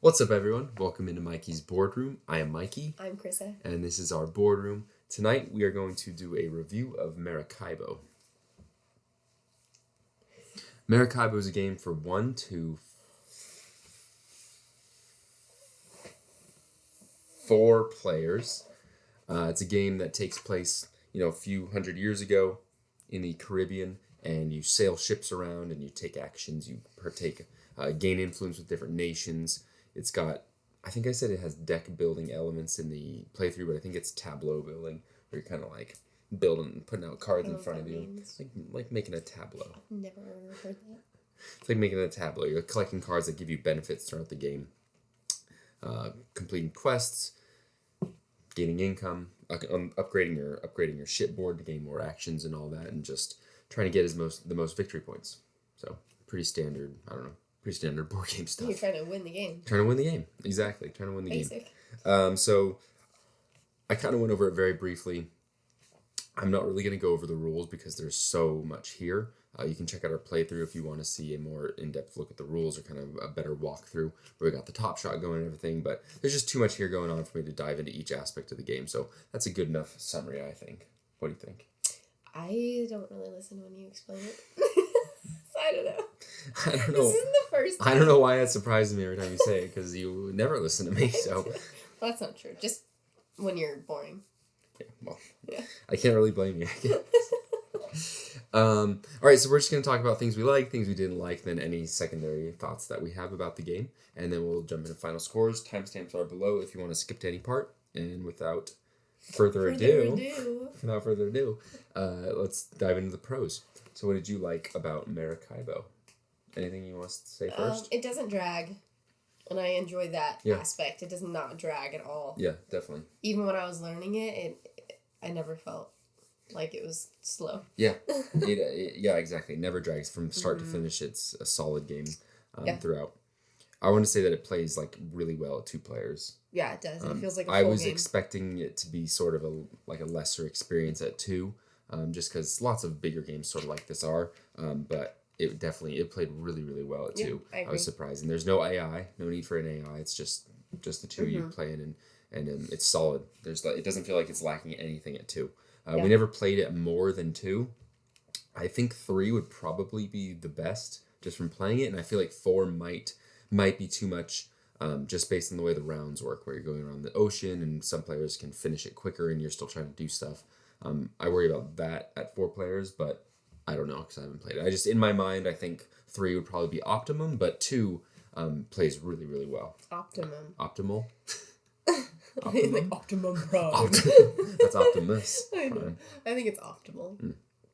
What's up, everyone? Welcome into Mikey's Boardroom. I am Mikey. I'm Krissa. And this is our boardroom. Tonight, we are going to do a review of Maracaibo. Maracaibo is a game for 1 to 4 players. It's a game that takes place, a few hundred years ago in the Caribbean, and you sail ships around and you take actions. You gain influence with different nations. It's got, I think I said it has deck building elements in the playthrough, but I think it's tableau building, where you're kind of like building, putting out cards in front of you. Like making a tableau. I've never heard that. It's like making a tableau. You're collecting cards that give you benefits throughout the game. Completing quests, gaining income, upgrading your shipboard to gain more actions and all that, and just trying to get the most victory points. So pretty standard, pretty standard board game stuff. You're trying to win the game. Trying to win the game, exactly. Trying to win the Basic. game. So I kind of went over it very briefly. I'm not really going to go over the rules because there's so much here. You can check out our playthrough if you want to see a more in-depth look at the rules or kind of a better walkthrough where we got the top shot going and everything, but there's just too much here going on for me to dive into each aspect of the game, so that's a good enough summary, I think. What do you think? I don't really listen when you explain it. I don't know. I don't know. This isn't the first time. I don't know why that surprises me every time you say it, because you never listen to me, so... Well, that's not true. Just when you're boring. Yeah, well, yeah. I can't really blame you, I guess. All right, so we're just going to talk about things we like, things we didn't like, then any secondary thoughts that we have about the game, and then we'll jump into final scores. Timestamps are below if you want to skip to any part, and without further ado, let's dive into the pros. So what did you like about Maracaibo? Anything you want us to say first? It doesn't drag, and I enjoy that aspect. It does not drag at all. Yeah, definitely. Even when I was learning I never felt like it was slow. Yeah, yeah, exactly. It never drags from start to finish. It's a solid game throughout. I want to say that it plays like really well at 2 players. Yeah, it does. It feels like a full I was game. expecting it to be sort of a lesser experience at 2, just because lots of bigger games sort of like this are. But it played really, really well at 2. I was surprised, and there's no AI, no need for an AI. It's just the 2 you playing, and it's solid. It doesn't feel like it's lacking anything at 2. We never played it more than 2. I think 3 would probably be the best just from playing it, and I feel like 4 might be too much, just based on the way the rounds work, where you're going around the ocean, and some players can finish it quicker, and you're still trying to do stuff. I worry about that at 4 players, but I don't know because I haven't played it. In my mind, I think 3 would probably be optimum, but 2 plays really, really well. Optimum. Optimal? Optimum? Like Optimum Prime. That's Optimus. I know. I think it's optimal.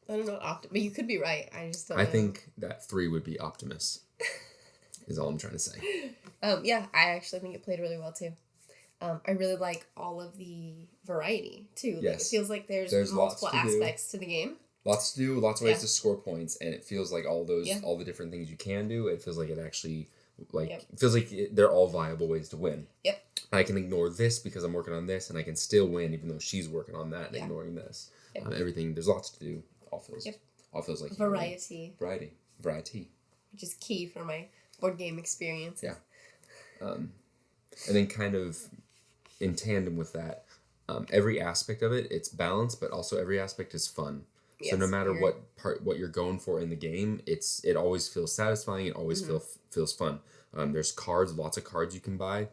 I don't know what but you could be right. I just don't know. I think that 3 would be Optimus. Is all I'm trying to say. Yeah, I actually think it played really well too. I really like all of the variety too. Like, it feels like there's multiple aspects to the game. Lots to do, lots of ways to score points, and it feels like all the different things you can do. It feels like it actually, it feels like they're all viable ways to win. Yep. I can ignore this because I'm working on this, and I can still win even though she's working on that and ignoring this. Yep. Everything, there's lots to do. All feels like variety. Variety. Which is key for my board game experience. Yeah. And then kind of in tandem with that, every aspect of it, it's balanced, but also every aspect is fun. Yes, so no matter what you're going for in the game, it always feels satisfying. It always feels fun. There's cards, lots of cards you can buy.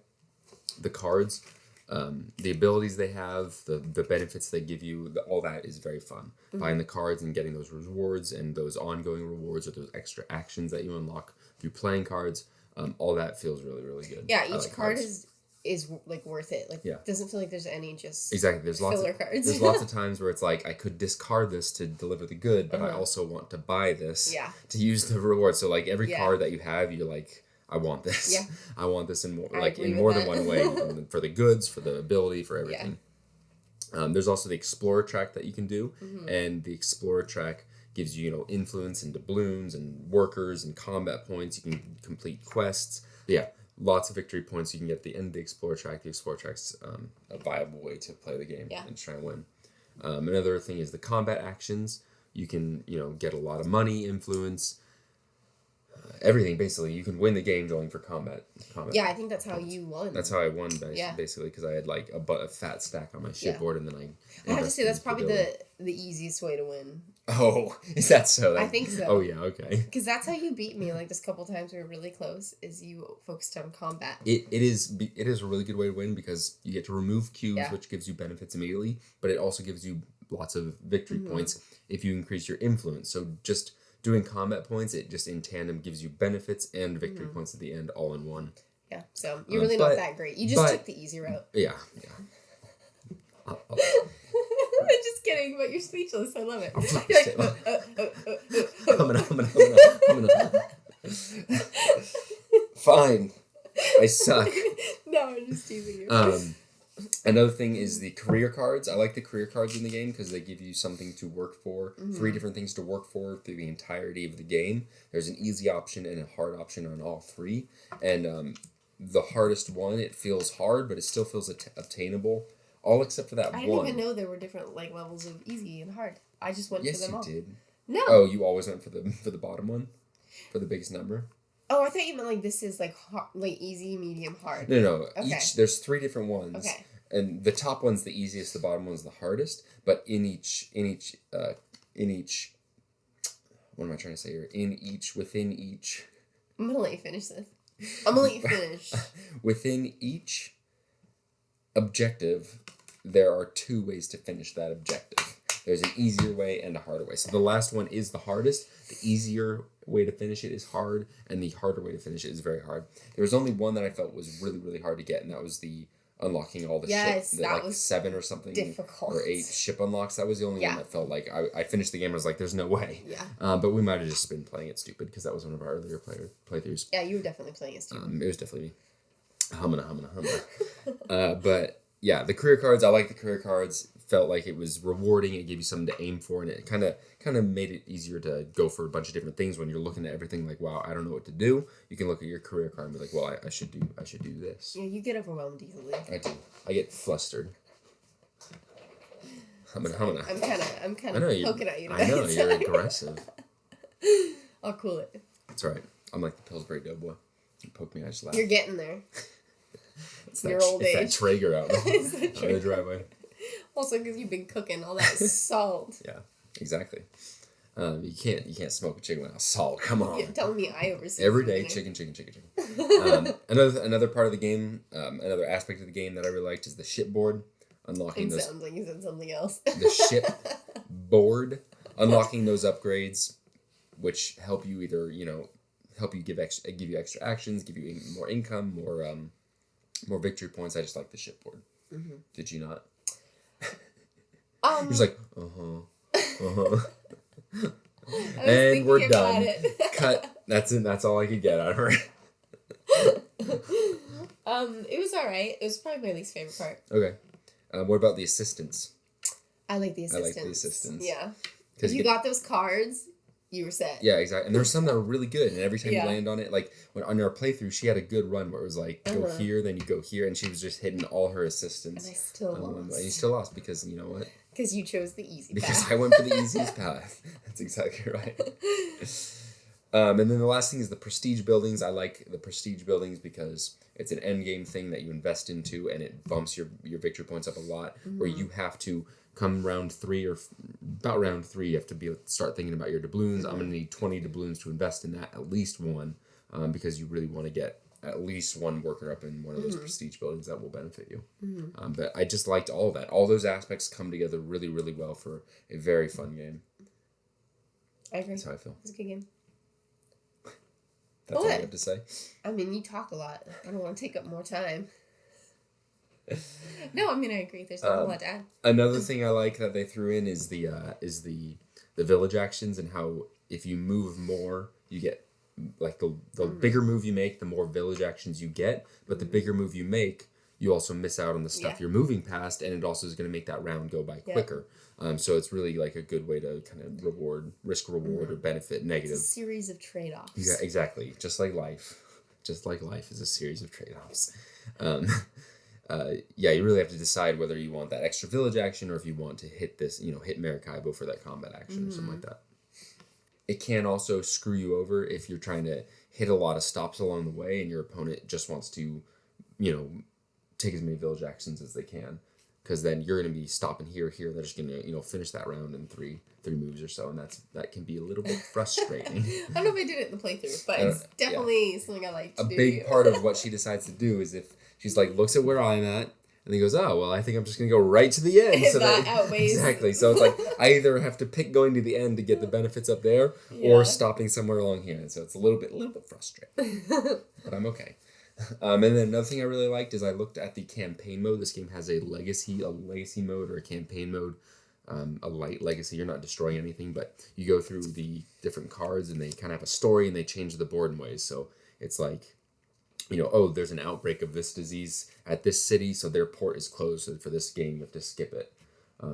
The cards, the abilities they have, the benefits they give you, all that is very fun. Buying the cards and getting those rewards and those ongoing rewards or those extra actions that you unlock through playing cards, all that feels really, really good. Yeah, each card is like worth it. Like, doesn't feel like there's any just there's filler cards. There's lots of times where it's like I could discard this to deliver the good, but I also want to buy this to use the reward. So like every card that you have, you're like, I want this. Yeah. I want this in more than one way, for the goods, for the ability, for everything. Yeah. There's also the Explorer track that you can do, and the Explorer track gives you influence and doubloons and workers and combat points. You can complete quests. Yeah. Lots of victory points you can get at the end of the Explorer track. The Explorer track's a viable way to play the game and try and win. Another thing is the combat actions. You can, get a lot of money, influence, Everything, basically. You can win the game going for combat. Yeah, I think that's how you won. That's how I won, basically, because I had like a fat stack on my shipboard, and then I have to say, that's probably the easiest way to win. Oh, is that so? I think so. Oh, yeah, okay. Because that's how you beat me, like, this couple times we were really close, is you focused on combat. It is a really good way to win, because you get to remove cubes, which gives you benefits immediately, but it also gives you lots of victory points if you increase your influence. So just doing combat points, it just in tandem gives you benefits and victory points at the end all in one. Yeah, so you're really not that great. You just took the easy route. Yeah. I'm just kidding, but you're speechless. I love it. I'm gonna. Fine. I suck. No, I'm just teasing you. Another thing is the career cards. I like the career cards in the game because they give you something to work for. 3 different things to work for through the entirety of the game. There's an easy option and a hard option on all 3. And the hardest one, it feels hard, but it still feels obtainable. All except for that one. I didn't even know there were different levels of easy and hard. I just went for them all. Yes, you did. No. Oh, you always went for the bottom one? For the biggest number? Oh, I thought you meant this is easy, medium, hard. No. Okay. There's 3 different ones. Okay. And the top one's the easiest, the bottom one's the hardest. But in each what am I trying to say here? Within each. I'm gonna let you finish this. I'm gonna let you finish. Within each objective, there are 2 ways to finish that objective. There's an easier way and a harder way. So the last one is the hardest. The easier way to finish it is hard, and the harder way to finish it is very hard. There was only one that I felt was really, really hard to get, and that was the unlocking all the ship. That was 7 or something. Difficult. Or 8 ship unlocks. That was the only one that felt like I finished the game. I was like, there's no way. Yeah. But we might have just been playing it stupid because that was one of our earlier playthroughs. Yeah, you were definitely playing it stupid. It was definitely me. Humana. But yeah, the career cards. I like the career cards. Felt like it was rewarding. It gave you something to aim for, and it kind of made it easier to go for a bunch of different things when you're looking at everything. Like, wow, I don't know what to do. You can look at your career card and be like, well, I should do this. Yeah, you get overwhelmed easily. I do. I get flustered. Humana. I'm kind of poking at you. I know you're aggressive. I'll cool it. That's right. I'm like the Pillsbury Doughboy. You poke me, I just laugh. You're getting there. It's your old age. It's that Traeger out on the driveway. Also, because you've been cooking all that salt. Yeah, exactly. You can't smoke a chicken without salt. Come on. You're telling me I oversee every day. Chicken. Another part of the game, another aspect of the game that I really liked is the shipboard. Unlocking those. Sounds like you said something else. The ship board, unlocking those upgrades, which help you either give you extra actions, give you more income, more victory points. I just like the shipboard. Mm-hmm. Did you not? You're just like, and we're done. Cut. That's it. That's all I could get out of her. It was all right. It was probably my least favorite part. Okay. What about the assistants? I like the assistants. Yeah. If you got those cards, you were set. Yeah, exactly. And there were some that were really good, and every time you land on it, like on our playthrough, she had a good run where it was like, go here, then you go here, and she was just hitting all her assistants. And I still lost. And you still lost because, you know what? Because you chose the easy path. Because I went for the easiest path. That's exactly right. And then the last thing is the prestige buildings. I like the prestige buildings because it's an end game thing that you invest into, and it bumps your victory points up a lot, where you have to come round 3 or about round 3, you have to start thinking about your doubloons. I'm going to need 20 doubloons to invest in that, at least one, because you really want to get at least one worker up in one of those prestige buildings that will benefit you. But I just liked all of that. All those aspects come together really, really well for a very fun game. I agree. That's how I feel. It's a good game. That's all I have to say. I mean, you talk a lot. I don't want to take up more time. No, I mean, I agree. There's not a lot to add. Another thing I like that they threw in is the village actions, and how if you move more, you get like the bigger move you make, the more village actions you get. But the bigger move you make, you also miss out on the stuff you're moving past, and it also is going to make that round go by quicker. So it's really like a good way to kind of risk reward or benefit negative. It's a series of trade-offs. Yeah, exactly. Just like life. Just like life is a series of trade-offs. You really have to decide whether you want that extra village action or if you want to hit Maracaibo for that combat action or something like that. it can also screw you over if you're trying to hit a lot of stops along the way and your opponent just wants to, take as many village actions as they can. Because then you're going to be stopping here. They're just going to, finish that round in three moves or so, and that can be a little bit frustrating. I don't know if I did it in the playthrough, but it's definitely something I like to do. A big part of what she decides to do is if she's like, looks at where I'm at, and then goes, oh, well, I think I'm just going to go right to the end. So that outweighs. Exactly. So it's like, I either have to pick going to the end to get the benefits up there, or stopping somewhere along here. And so it's a little bit frustrating. But I'm okay. And then another thing I really liked is I looked at the campaign mode. This game has a legacy mode or a campaign mode, a light legacy. You're not destroying anything, but you go through the different cards and they kind of have a story and they change the board in ways. So it's like, there's an outbreak of this disease at this city, so their port is closed. So for this game, you have to skip it.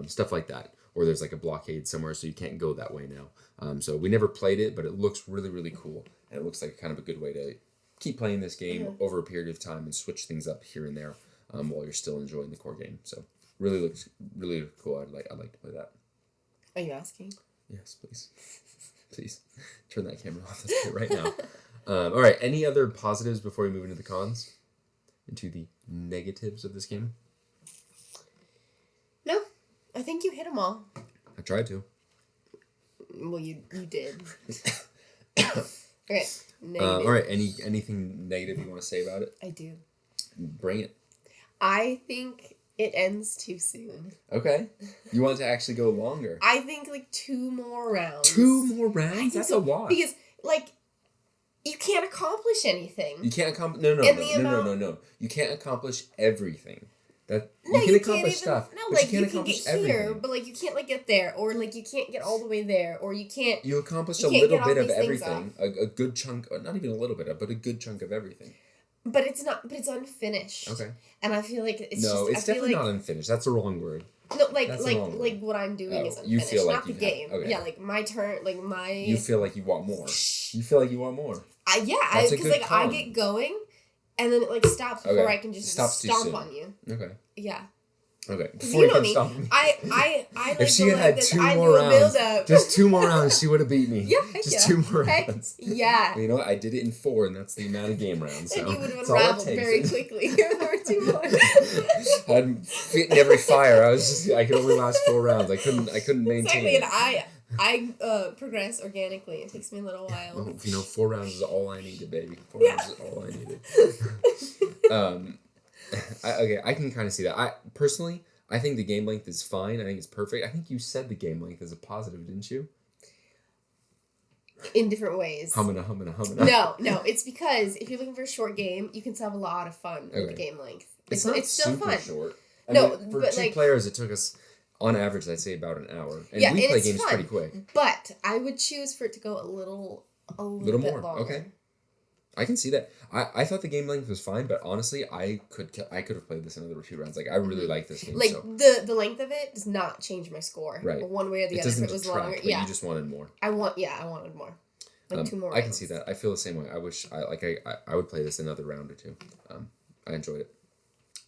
Stuff like that. Or there's like a blockade somewhere, so you can't go that way now. So we never played it, but it looks really, really cool. And it looks like kind of a good way to keep playing this game over a period of time and switch things up here and there while you're still enjoying the core game. So really looks really cool. I'd like to play that. Are you asking? Yes, please. Please turn that camera off right now. All right. Any other positives before we move into the cons? Into the negatives of this game? No, I think you hit them all. I tried to. Well, you did. Okay. All right. Anything negative you want to say about it? I do. Bring it. I think it ends too soon. Okay. You want it to actually go longer? I think 2 more rounds. 2 more rounds? That's a lot. Because you can't accomplish anything. You can't accomplish. No. You can't accomplish everything. You can accomplish stuff. No, but you can't accomplish everything. Here, but you can't get there, or you can't get all the way there, or you can't. You accomplish a little bit of everything, a good chunk, or not even a little bit of, but a good chunk of everything. But it's not. But it's unfinished. Okay. And I feel like it's it's definitely not unfinished. That's the wrong word. No, what I'm doing is unfinished. You feel like not the game. Okay. Yeah, my turn, my. You feel like you want more. You feel like you want more. Because I get going. And then it stops before I can just stomp on you. Okay. Yeah. Okay. Before you know me, I if she had 2 more rounds, just 2 more rounds, she would have beat me. Yeah, just 2 more rounds. Yeah. Well, you know what? I did it in 4, and that's the amount of game rounds. So and you would have unraveled very quickly. There were 2 more. I'd fit in every fire. I could only last 4 rounds. I couldn't maintain. Exactly, and I progress organically. It takes me a little while. Well, 4 rounds is all I needed, baby. 4 rounds is all I needed. I can kind of see that. I think the game length is fine. I think it's perfect. I think you said the game length is a positive, didn't you? In different ways. Humming. No. It's because if you're looking for a short game, you can still have a lot of fun with the game length. It's still super fun. Short. For 2 players, it took us, on average, I'd say about an hour. And we play games pretty quick. But I would choose for it to go a little bit more longer. Okay. I can see that. I thought the game length was fine, but honestly, I could have played this another 2 rounds. I really like this game. The length of it does not change my score. Right. One way or the other. If it was longer. But you just wanted more. I wanted more. 2 more rounds. I can see that. I feel the same way. I wish I would play this another round or 2. I enjoyed it.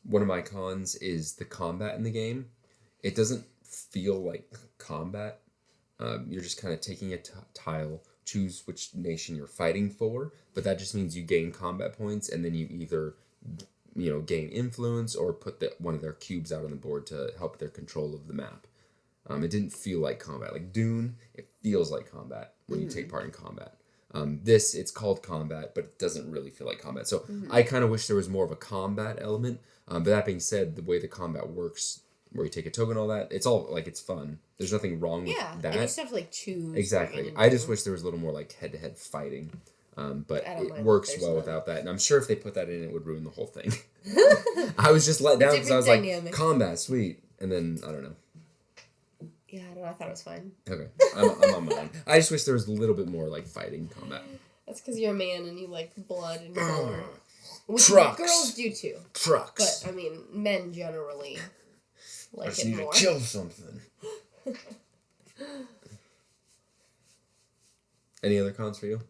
One of my cons is the combat in the game. It doesn't feel like combat. You're just kind of taking a tile, choose which nation you're fighting for, but that just means you gain combat points, and then you either gain influence or put one of their cubes out on the board to help their control of the map. It didn't feel like combat. Like Dune, it feels like combat when you take part in combat. It's called combat, but it doesn't really feel like combat. So I kind of wish there was more of a combat element. But that being said, the way the combat works, where you take a token and all that, it's all it's fun. There's nothing wrong with that. Yeah, and you still have to choose. Exactly. I just wish there was a little more head-to-head fighting. But it works well without that. And I'm sure if they put that in, it would ruin the whole thing. I was just let down because I was like, combat, sweet. And then, I don't know. Yeah, I don't know. I thought it was fine. Okay. I'm on mine. I just wish there was a little bit more fighting combat. That's because you're a man and you like blood and gore. Trucks. Girls do too. Trucks. But, men generally like I just it need more. to kill something. Any other cons for you?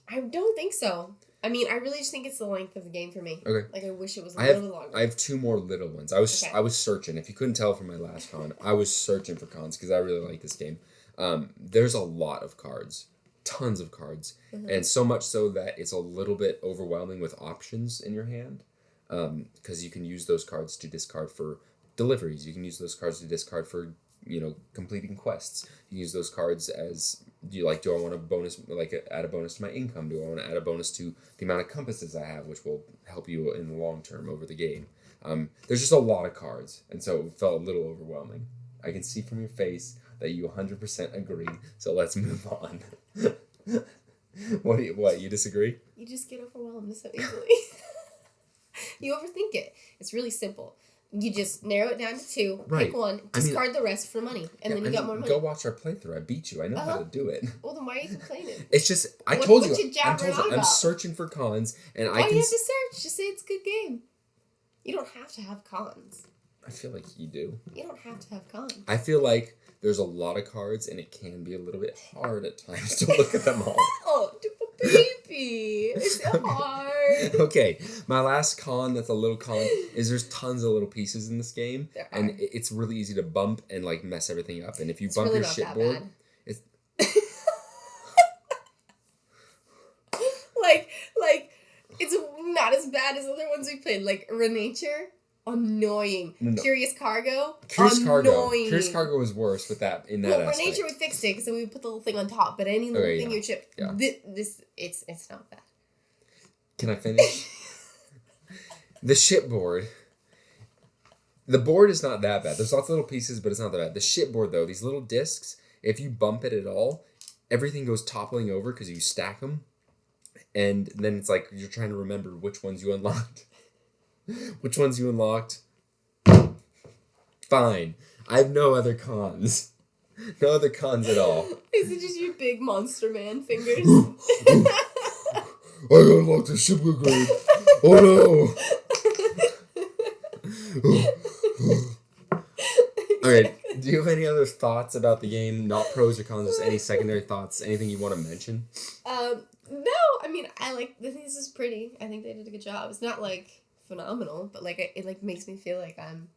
I don't think so. I really just think it's the length of the game for me. Okay. I wish it was a little bit longer. I have 2 more little ones. I was searching. If you couldn't tell from my last con, I was searching for cons because I really like this game. There's a lot of cards. Tons of cards. And so much so that it's a little bit overwhelming with options in your hand. Because you can use those cards to discard for deliveries. You can use those cards to discard for, completing quests. You can use those cards as, do I want a bonus, add a bonus to my income? Do I want to add a bonus to the amount of compasses I have, which will help you in the long term over the game? There's just a lot of cards, and so it felt a little overwhelming. I can see from your face that you 100% agree, so let's move on. What, you disagree? You just get overwhelmed so easily. You overthink it. It's really simple. You just narrow it down to 2, pick one, discard the rest for money, and then you got more money. Go watch our playthrough. I beat you. I know how to do it. Well, then why are you complaining? It's just, I'm searching for cons, and why do you have to search? Just say it's a good game. You don't have to have cons. I feel like you do. You don't have to have cons. I feel like there's a lot of cards, and it can be a little bit hard at times to look at them all. Oh, baby, it's hard. Okay, my last con that's a little con is there's tons of little pieces in this game, and it's really easy to bump and mess everything up. And if you bump your shitboard, it's like it's not as bad as other ones we played. Like Renature, annoying. No. Curious Cargo, annoying. Curious Cargo was worse with that in that aspect. Renature we fixed it because we would put the little thing on top, but any little thing you chip, it's not bad. Can I finish? The shipboard. The board is not that bad. There's lots of little pieces, but it's not that bad. The shipboard, though, these little discs, if you bump it at all, everything goes toppling over because you stack them. And then it's like you're trying to remember which ones you unlocked. Which ones you unlocked. Fine. I have no other cons. No other cons at all. Is it just your big monster man fingers? I unlocked the ship grade. Oh no. Alright, do you have any other thoughts about the game? Not pros or cons, just any secondary thoughts? Anything you want to mention? No, I mean, I this is pretty. I think they did a good job. It's not phenomenal, but it makes me feel like I'm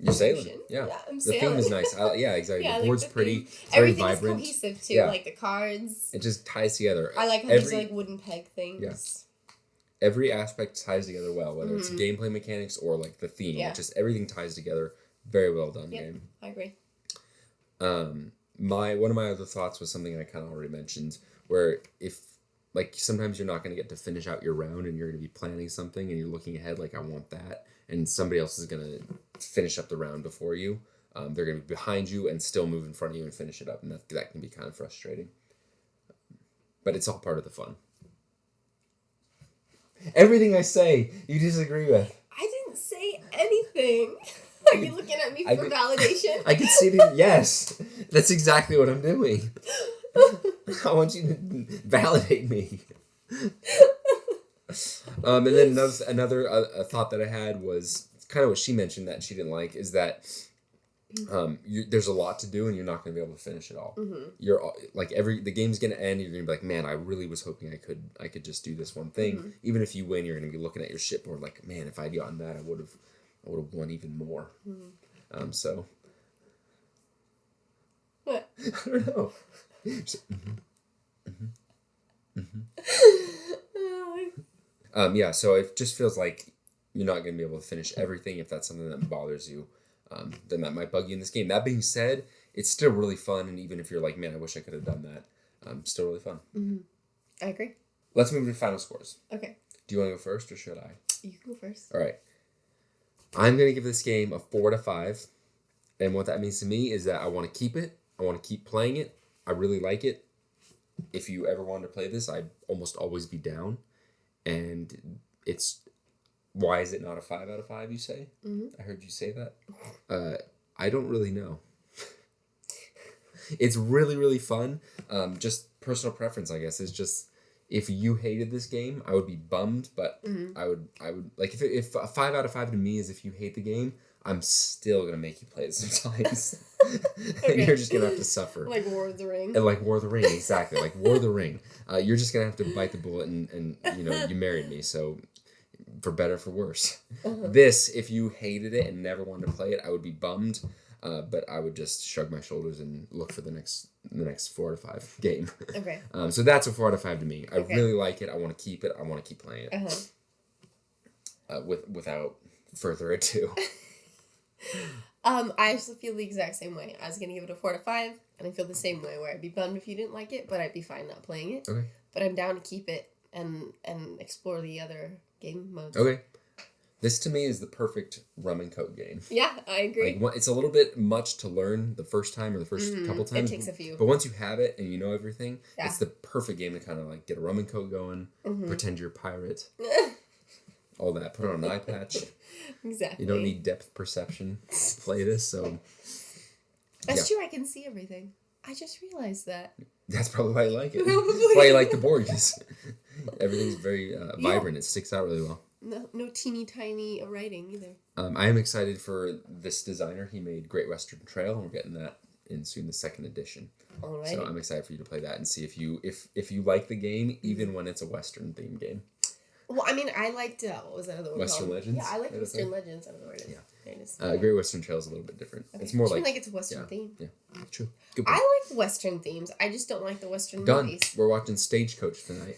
You're sailing. Yeah. I'm sailing. The theme is nice. Yeah, exactly. Yeah, the board's pretty. It's very vibrant. Everything's cohesive too. Yeah. The cards. It just ties together. I like how there's wooden peg things. Yes. Every aspect ties together well, whether it's gameplay mechanics or the theme. Yeah. Just everything ties together. Very well done game. I agree. One of my other thoughts was something I kind of already mentioned, where if sometimes you're not going to get to finish out your round and you're going to be planning something and you're looking ahead I want that, and somebody else is going to finish up the round before you. They're going to be behind you and still move in front of you and finish it up, and that can be kind of frustrating. But it's all part of the fun. Everything I say, you disagree with. I didn't say anything. Are you looking at me for validation? I can see yes. That's exactly what I'm doing. I want you to validate me. And then another thought that I had was kind of what she mentioned that she didn't like is that there's a lot to do and you're not going to be able to finish it all. Mm-hmm. You're the game's going to end. You're going to be like, man, I really was hoping I could just do this one thing. Mm-hmm. Even if you win, you're going to be looking at your shipboard like, man, if I'd gotten that, I would have won even more. Mm-hmm. So. What? I don't know. So it just feels like you're not going to be able to finish everything if that's something that bothers you. Then that might bug you in this game. That being said, it's still really fun, and even if you're like, man, I wish I could have done that, still really fun. Mm-hmm. I agree. Let's move to final scores. Okay. Do you want to go first, or should I? You can go first. All right. I'm going to give this game a 4 out of 5, and what that means to me is that I want to keep it. I want to keep playing it. I really like it. If you ever wanted to play this, I'd almost always be down. And why is it not a 5 out of 5, you say? Mm-hmm. I heard you say that. I don't really know. It's really, really fun. Just personal preference, I guess, is just, if you hated this game, I would be bummed, but I would if a 5 out of 5 to me is if you hate the game, I'm still going to make you play it sometimes. Okay. And you're just going to have to suffer. Like War of the Ring. And like War of the Ring, exactly. Like War of the Ring. You're just going to have to bite the bullet and you married me, so for better or for worse. Uh-huh. This, if you hated it and never wanted to play it, I would be bummed. But I would just shrug my shoulders and look for the next 4 out of 5 game. Okay. So that's a 4 out of 5 to me. I really like it. I want to keep it. I want to keep playing it. Without further ado. I actually feel the exact same way. I was going to give it a 4 out of 5, and I feel the same way, where I'd be bummed if you didn't like it, but I'd be fine not playing it. Okay. But I'm down to keep it and explore the other game modes. Okay. This, to me, is the perfect rum and coke game. Yeah, I agree. Like, it's a little bit much to learn the first time or the first couple times. It takes a few. But once you have it and you know everything, it's the perfect game to kind of like get a rum and coke going, pretend you're a pirate, all that. Put on an eye patch. Exactly. You don't need depth perception to play this, so... That's true, I can see everything. I just realized that. That's probably why you like it. Probably. That's why you like the board, because everything's very vibrant. It sticks out really well. No teeny tiny writing either. I am excited for this designer. He made Great Western Trail, and we're getting that in soon, the 2nd edition. Alrighty. So I'm excited for you to play that and see if you like the game, even when it's a Western themed game. Well, I mean, I liked, what was that other one Western called? Legends? Yeah, I like Western Legends. I don't know what it is. Yeah. There it is. Great Western Trail is a little bit different. Okay. It's more like it's a Western theme. Yeah, true. Good I like Western themes. I just don't like the Western movies. We're watching Stagecoach tonight.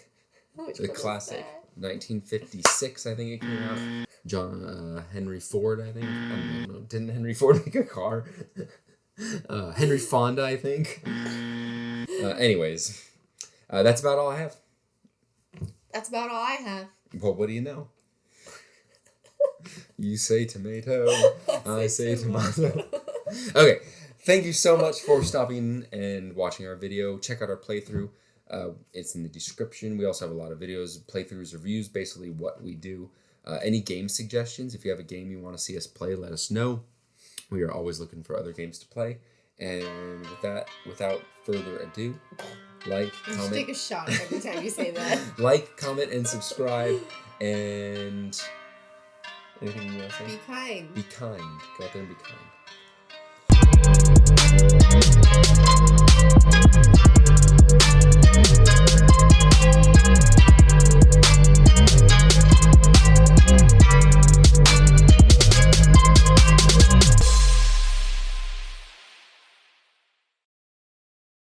Which the classic. 1956, I think it came out. John Henry Ford, I think. I don't know. Didn't Henry Ford make a car? Henry Fonda, I think. Anyways, that's about all I have. That's about all I have. Well, what do you know? You say tomato, I say tomato. Okay, thank you so much for stopping and watching our video. Check out our playthrough. It's in the description. We also have a lot of videos, playthroughs, reviews, basically what we do. Any game suggestions, if you have a game you want to see us play, let us know. We are always looking for other games to play. And with that, without further ado, like, comment. Take a shot every time you say that. Like, comment, and subscribe. And anything you want to say? Be kind. Be kind. Go out there and be kind.